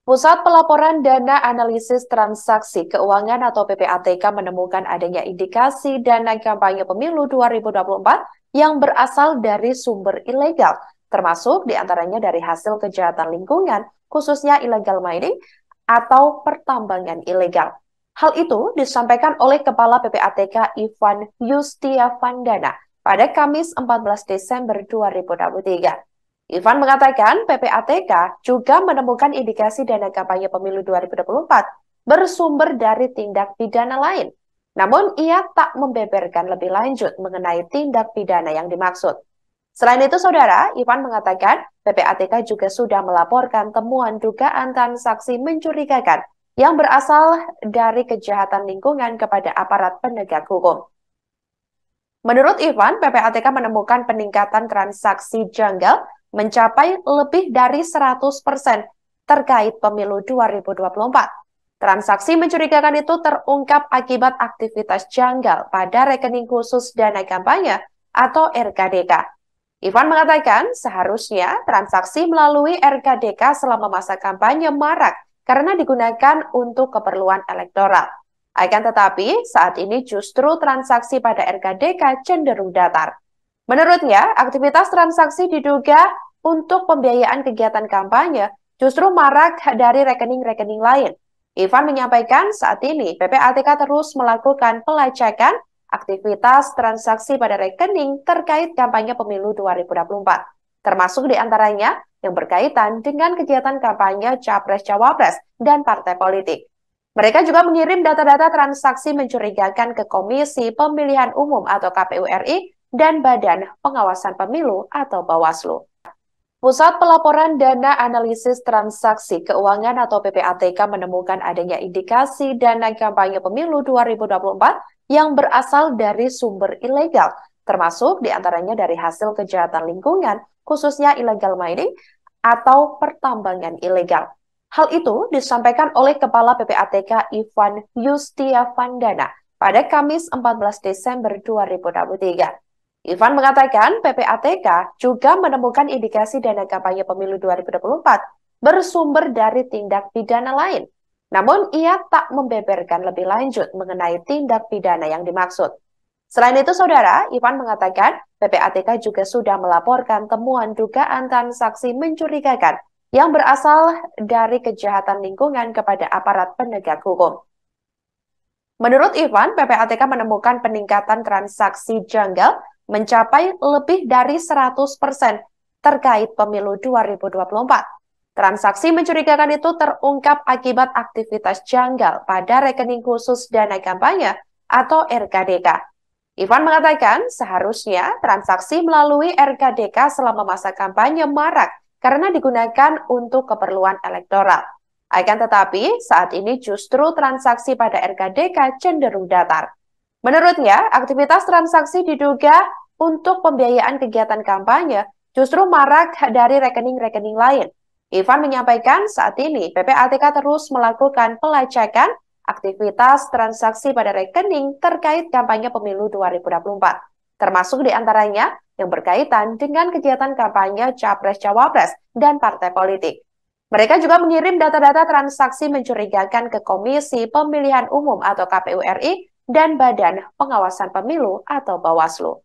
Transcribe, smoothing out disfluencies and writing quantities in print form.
Pusat Pelaporan Dana Analisis Transaksi Keuangan atau PPATK menemukan adanya indikasi dana kampanye pemilu 2024 yang berasal dari sumber ilegal, termasuk diantaranya dari hasil kejahatan lingkungan, khususnya illegal mining atau pertambangan ilegal. Hal itu disampaikan oleh Kepala PPATK Ivan Yustiavandana pada Kamis 14 Desember 2023. Ivan mengatakan PPATK juga menemukan indikasi dana kampanye pemilu 2024 bersumber dari tindak pidana lain. Namun ia tak membeberkan lebih lanjut mengenai tindak pidana yang dimaksud. Selain itu, Saudara, Ivan mengatakan PPATK juga sudah melaporkan temuan dugaan transaksi mencurigakan yang berasal dari kejahatan lingkungan kepada aparat penegak hukum. Menurut Ivan, PPATK menemukan peningkatan transaksi janggal mencapai lebih dari 100% terkait pemilu 2024. Transaksi mencurigakan itu terungkap akibat aktivitas janggal pada rekening khusus dana kampanye atau RKDK. Ivan mengatakan seharusnya transaksi melalui RKDK selama masa kampanye marak karena digunakan untuk keperluan elektoral. Akan tetapi, saat ini justru transaksi pada RKDK cenderung datar. Menurutnya, aktivitas transaksi diduga untuk pembiayaan kegiatan kampanye justru marak dari rekening-rekening lain. Ivan menyampaikan saat ini PPATK terus melakukan pelacakan aktivitas transaksi pada rekening terkait kampanye pemilu 2024, termasuk diantaranya yang berkaitan dengan kegiatan kampanye Capres-Cawapres dan partai politik. Mereka juga mengirim data-data transaksi mencurigakan ke Komisi Pemilihan Umum atau KPU RI dan Badan Pengawasan Pemilu atau Bawaslu. Pusat Pelaporan Dana Analisis Transaksi Keuangan atau PPATK menemukan adanya indikasi dana kampanye pemilu 2024 yang berasal dari sumber ilegal, termasuk diantaranya dari hasil kejahatan lingkungan, khususnya illegal mining atau pertambangan ilegal. Hal itu disampaikan oleh Kepala PPATK Ivan Yustiavandana pada Kamis 14 Desember 2023. Ivan mengatakan PPATK juga menemukan indikasi dana kampanye pemilu 2024 bersumber dari tindak pidana lain. Namun ia tak membeberkan lebih lanjut mengenai tindak pidana yang dimaksud. Selain itu, Saudara, Ivan mengatakan PPATK juga sudah melaporkan temuan dugaan transaksi mencurigakan yang berasal dari kejahatan lingkungan kepada aparat penegak hukum. Menurut Ivan, PPATK menemukan peningkatan transaksi janggal mencapai lebih dari 100% terkait pemilu 2024. Transaksi mencurigakan itu terungkap akibat aktivitas janggal pada rekening khusus dana kampanye atau RKDK. Ivan mengatakan seharusnya transaksi melalui RKDK selama masa kampanye marak karena digunakan untuk keperluan elektoral. Akan tetapi, saat ini justru transaksi pada RKDK cenderung datar. Menurutnya, aktivitas transaksi diduga untuk pembiayaan kegiatan kampanye justru marak dari rekening-rekening lain. Ivan menyampaikan saat ini PPATK terus melakukan pelacakan aktivitas transaksi pada rekening terkait kampanye pemilu 2024, termasuk diantaranya yang berkaitan dengan kegiatan kampanye Capres-Cawapres dan partai politik. Mereka juga mengirim data-data transaksi mencurigakan ke Komisi Pemilihan Umum atau KPU RI dan Badan Pengawasan Pemilu atau Bawaslu.